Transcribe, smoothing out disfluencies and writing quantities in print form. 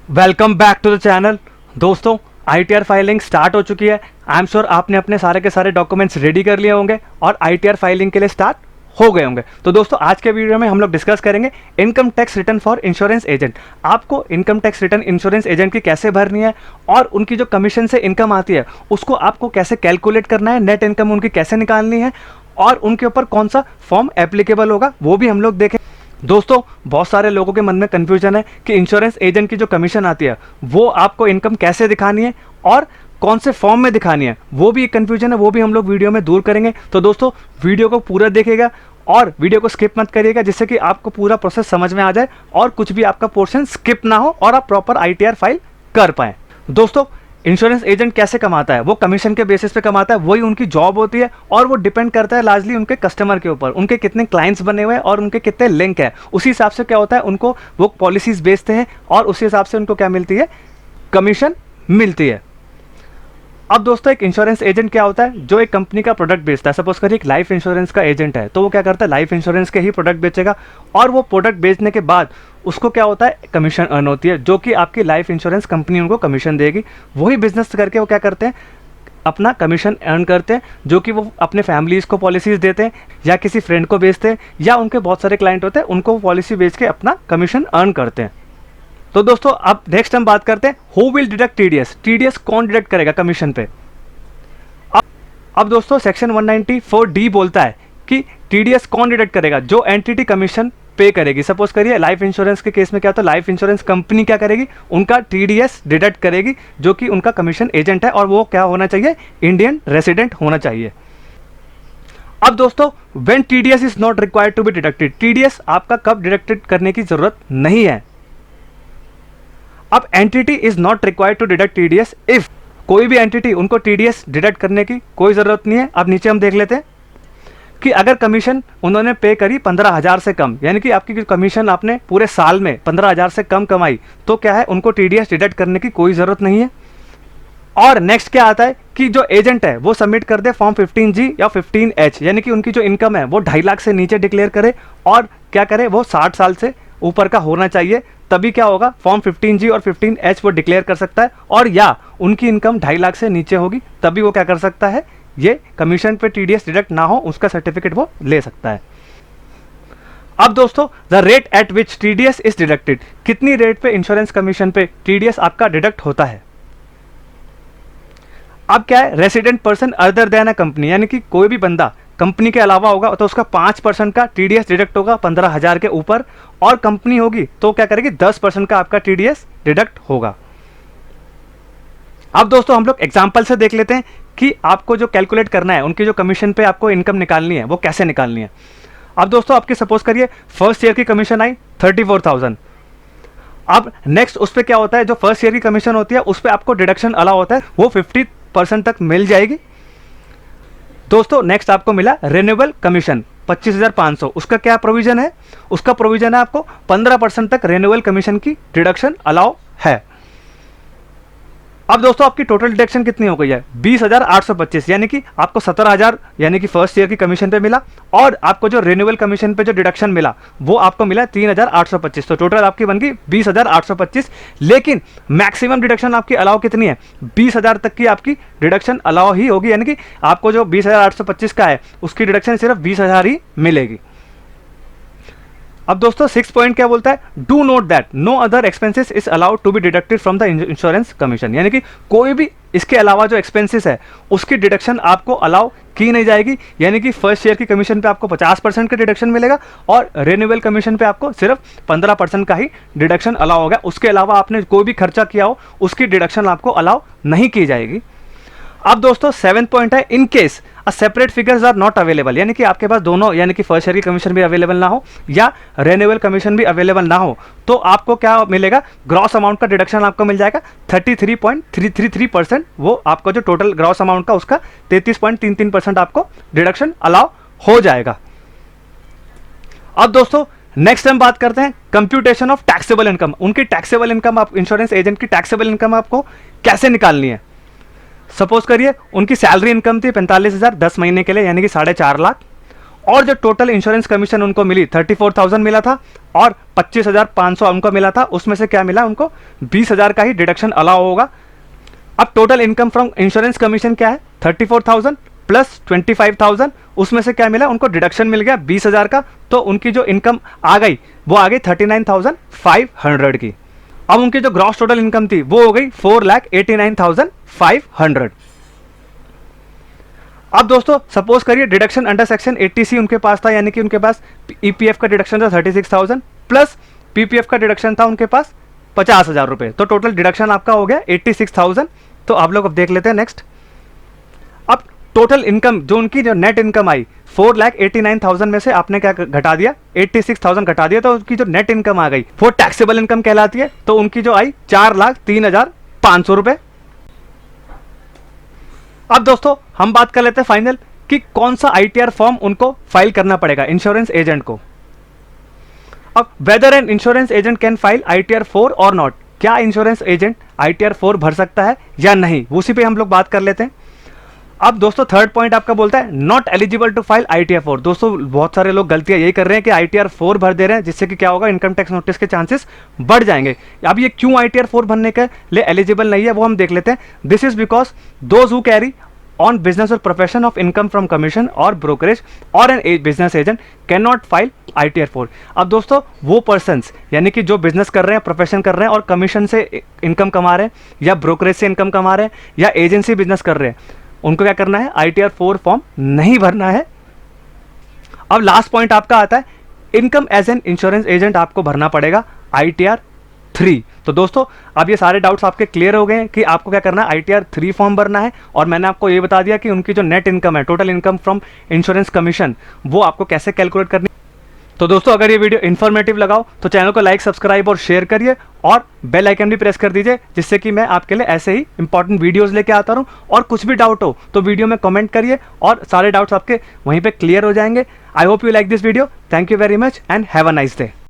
Welcome back to the channel. दोस्तों, ITR filing start हो चुकी है। आई एम श्योर आपने अपने सारे के सारे डॉक्यूमेंट्स रेडी कर लिए होंगे और आईटीआर फाइलिंग के लिए स्टार्ट हो गए होंगे। तो दोस्तों, आज के वीडियो में हम लोग डिस्कस करेंगे income tax return for insurance agent. आपको income tax return insurance agent की कैसे भरनी है और उनकी जो कमीशन से इनकम आती है उसको आपको कैसे कैलकुलेट करना है, नेट इनकम उनकी कैसे निकालनी है और उनके ऊपर कौन सा फॉर्म एप्लीकेबल होगा वो भी हम लोग देखें। दोस्तों, बहुत सारे लोगों के मन में कंफ्यूजन है कि इंश्योरेंस एजेंट की जो कमीशन आती है वो आपको इनकम कैसे दिखानी है और कौन से फॉर्म में दिखानी है, वो भी एक कंफ्यूजन है, वो भी हम लोग वीडियो में दूर करेंगे। तो दोस्तों, वीडियो को पूरा देखिएगा और वीडियो को स्किप मत करिएगा, जिससे कि आपको पूरा प्रोसेस समझ में आ जाए और कुछ भी आपका पोर्शन स्किप ना हो और आप प्रॉपर आईटीआर फाइल कर पाएँ। दोस्तों, इंश्योरेंस एजेंट कैसे कमाता है? वो कमीशन के बेसिस पे कमाता है, वही उनकी जॉब होती है और वो डिपेंड करता है लार्जली उनके कस्टमर के ऊपर, उनके कितने क्लाइंट्स बने हुए हैं और उनके कितने लिंक है। उसी हिसाब से क्या होता है, उनको वो पॉलिसीज बेचते हैं और उसी हिसाब से उनको क्या मिलती है, कमीशन मिलती है। अब दोस्तों, एक इंश्योरेंस एजेंट क्या होता है? जो एक कंपनी का प्रोडक्ट बेचता है। सपोज करिए एक लाइफ इंश्योरेंस का एजेंट है, तो वो क्या करता है, लाइफ इंश्योरेंस के ही प्रोडक्ट बेचेगा और वो प्रोडक्ट बेचने के बाद उसको क्या होता है, कमीशन अर्न होती है, जो कि आपकी लाइफ इंश्योरेंस कंपनी उनको कमीशन देगी। वही बिजनेस करके वो क्या करते हैं, अपना कमीशन अर्न करते हैं, जो कि वो अपने फैमिलीज़ को पॉलिसीज़ देते हैं या किसी फ्रेंड को बेचते हैं या उनके बहुत सारे क्लाइंट होते हैं, उनको पॉलिसी बेच के अपना कमीशन अर्न करते हैं। तो दोस्तों, अब नेक्स्ट हम बात करते हैं who will deduct TDS. TDS कौन डिडक्ट करेगा कमीशन पे? अब दोस्तों, सेक्शन 194D बोलता है कि टीडीएस कौन डिडक्ट करेगा? जो एंटिटी कमीशन पे करेगी। सपोज करिए लाइफ इंश्योरेंस के केस में क्या होता है, लाइफ इंश्योरेंस कंपनी क्या करेगी, उनका टीडीएस डिडक्ट करेगी, जो कि उनका कमीशन एजेंट है और वो क्या होना चाहिए, इंडियन रेसिडेंट होना चाहिए। अब दोस्तों, when TDS is not required to be deducted, TDS आपका कब डिडक्टेड करने की जरूरत नहीं है? अब entity is not required to deduct TDS if, कोई भी एंटिटी उनको टीडीएस डिडक्ट करने की कोई जरूरत नहीं है। अब नीचे हम देख लेते हैं कि अगर कमीशन उन्होंने पे करी 15,000 से कम, यानी कि आपकी कमीशन आपने पूरे साल में 15,000 से कम कमाई, तो क्या है, उनको टीडीएस डिडक्ट करने की कोई ज़रूरत नहीं है। और नेक्स्ट क्या आता है कि जो एजेंट है वो सबमिट कर दे फॉर्म 15G या 15H, यानी कि उनकी जो इनकम है वो 2.5 लाख से नीचे डिक्लेयर करे और क्या करे, वो 60 साल से ऊपर का होना चाहिए, तभी क्या होगा, फॉर्म 15G और 15H वो डिक्लेयर कर सकता है। और या उनकी इनकम 2.5 लाख से नीचे होगी, तभी वो क्या कर सकता है, ये कमीशन पे टीडीएस डिडक्ट ना हो उसका सर्टिफिकेट वो ले सकता है। अब दोस्तों, the rate at which TDS is deducted, कितनी रेट पे इंश्योरेंस कमीशन पे टीडीएस आपका डिडक्ट होता है? अब क्या है, resident person other than a company, यानी कि कोई भी बंदा कंपनी के अलावा होगा तो उसका 5% का टीडीएस डिडक्ट होगा 15,000 के ऊपर, और कंपनी होगी तो क्या करेगी, 10% का आपका टीडीएस डिडक्ट होगा। अब दोस्तों, हम लोग एग्जांपल से देख लेते हैं कि आपको जो कैलकुलेट करना है, उनकी जो कमीशन पे आपको इनकम निकालनी है वो कैसे निकालनी है। अब दोस्तों, आपकी सपोज करिए फर्स्ट ईयर की कमीशन आई 34,000। अब नेक्स्ट उस पर क्या होता है, जो फर्स्ट ईयर की कमीशन होती है उस पर आपको डिडक्शन अलाउ होता है, वो 50% तक मिल जाएगी। दोस्तों, नेक्स्ट आपको मिला रिन्यूएबल कमीशन 25,500। उसका क्या प्रोविजन है, उसका प्रोविजन है आपको 15% तक रिन्यूएबल कमीशन की डिडक्शन अलाउ है। अब दोस्तों, आपकी टोटल डिडक्शन कितनी हो गई है, 20,825, यानी कि आपको 17,000 यानी कि फर्स्ट ईयर की कमीशन पे मिला, और आपको जो रिन्यूअल कमीशन पे जो डिडक्शन मिला वो आपको मिला 3,825, तो टोटल आपकी बन गई 20,825। लेकिन मैक्सिमम डिडक्शन आपकी अलाउ कितनी है, 20,000 तक की आपकी डिडक्शन अलाउ ही होगी, यानी कि आपको जो 20,825 का है उसकी डिडक्शन सिर्फ 20,000 ही मिलेगी। अब दोस्तों, 6 पॉइंट क्या बोलता है, do note that no other expenses is allowed to be deducted from the insurance commission, यानी कि कोई भी इसके अलावा जो एक्सपेंसेस है उसकी डिडक्शन आपको अलाउ की नहीं जाएगी। यानी कि फर्स्ट ईयर की कमीशन पे आपको 50% का डिडक्शन मिलेगा और रिन्यूअल कमीशन पे आपको सिर्फ 15% का ही डिडक्शन अलाउ होगा। उसके अलावा आपने कोई भी खर्चा किया हो उसकी डिडक्शन आपको अलाउ नहीं की जाएगी। अब दोस्तों, 7 पॉइंट है, in case a separate figures are not available, यानी कि आपके पास दोनों, यानी कि फर्स्ट ईयर की कमीशन भी अवेलेबल ना हो या रिन्यूअल कमीशन भी अवेलेबल ना हो, तो आपको क्या मिलेगा, ग्रॉस अमाउंट का डिडक्शन आपको मिल जाएगा 33.333%। वो आपको जो टोटल ग्रॉस अमाउंट का उसका 33.33% आपको डिडक्शन अलाउ हो जाएगा। अब दोस्तों, नेक्स्ट हम बात करते हैं कंप्यूटेशन ऑफ टैक्सेबल इनकम। उनकी टैक्सेबल इनकम, आप इंश्योरेंस एजेंट की टैक्सेबल इनकम आपको कैसे निकालनी है। सपोज करिए उनकी सैलरी इनकम थी 45,000 10 महीने के लिए, यानी कि 4.5 लाख, और जो टोटल इंश्योरेंस कमीशन उनको मिली 34,000 मिला था और 25,500 उनको मिला था, उसमें से क्या मिला उनको 20,000 का ही डिडक्शन अलाउ होगा। अब total income from insurance commission क्या है 34,000 प्लस 25,000, उसमें से क्या मिला उनको डिडक्शन मिल गया 20,000 का, तो उनकी जो इनकम आ गई वो आ गई 39,500 की। अब उनकी जो ग्रॉस टोटल इनकम थी वो हो गई 4,89,500। अब दोस्तों सपोज करिए डिडक्शन अंडर सेक्शन 80C उनके पास था, यानी कि उनके पास ईपीएफ का डिडक्शन था 36,000 प्लस पीपीएफ का डिडक्शन था उनके पास 50,000 रुपए, तो टोटल डिडक्शन आपका हो गया 86,000। तो आप लोग अब देख लेते हैं नेक्स्ट। अब टोटल इनकम जो उनकी जो नेट इनकम आई 4,89,000 में से आपने क्या घटा दिया 86,000 घटा दिया, तो उनकी जो नेट इनकम आ गई वो टैक्सेबल इनकम कहलाती है, तो उनकी जो आई 4,03,500 रुपए। अब दोस्तों हम बात कर लेते हैं फाइनल कि कौन सा आईटीआर फॉर्म उनको फाइल करना पड़ेगा इंश्योरेंस एजेंट को। अब whether an insurance agent can file ITR 4 और नॉट, क्या इंश्योरेंस एजेंट आईटीआर 4 भर सकता है या नहीं, उसी पे हम लोग बात कर लेते हैं। अब दोस्तों थर्ड पॉइंट आपका बोलता है not eligible to file ITR 4। दोस्तों बहुत सारे लोग गलतियां यही कर रहे हैं कि आईटीआर 4 भर दे रहे हैं, जिससे कि क्या होगा इनकम टैक्स नोटिस के चांसेस बढ़ जाएंगे। अब ये क्यों आईटीआर 4 भरने के लिए एलिजिबल नहीं है वो हम देख लेते हैं। This is because those who carry on business और profession of income from commission और ब्रोकरेज और an business agent can not file ITR 4। अब दोस्तों वो पर्सन्स यानी कि जो बिजनेस कर रहे हैं, प्रोफेशन कर रहे हैं और कमीशन से इनकम कमा रहे हैं या ब्रोकरेज से इनकम कमा रहे हैं या एजेंसी बिजनेस कर रहे हैं, उनको क्या करना है आईटीआर 4 फॉर्म नहीं भरना है। अब लास्ट पॉइंट आपका आता है income as an insurance agent आपको भरना पड़ेगा आईटीआर 3। तो दोस्तों अब ये सारे डाउट्स आपके क्लियर हो गए हैं कि आपको क्या करना है आईटीआर 3 फॉर्म भरना है, और मैंने आपको ये बता दिया कि उनकी जो नेट इनकम है total income from insurance commission वो आपको कैसे कैलकुलेट करनी। तो दोस्तों अगर ये वीडियो इन्फॉर्मेटिव लगाओ तो चैनल को लाइक सब्सक्राइब और शेयर करिए और बेल आइकन भी प्रेस कर दीजिए, जिससे कि मैं आपके लिए ऐसे ही इंपॉर्टेंट वीडियोस लेके आता रहूं। और कुछ भी डाउट हो तो वीडियो में कमेंट करिए और सारे डाउट्स आपके वहीं पे क्लियर हो जाएंगे। I hope you like this video. Thank you very much and have a nice day.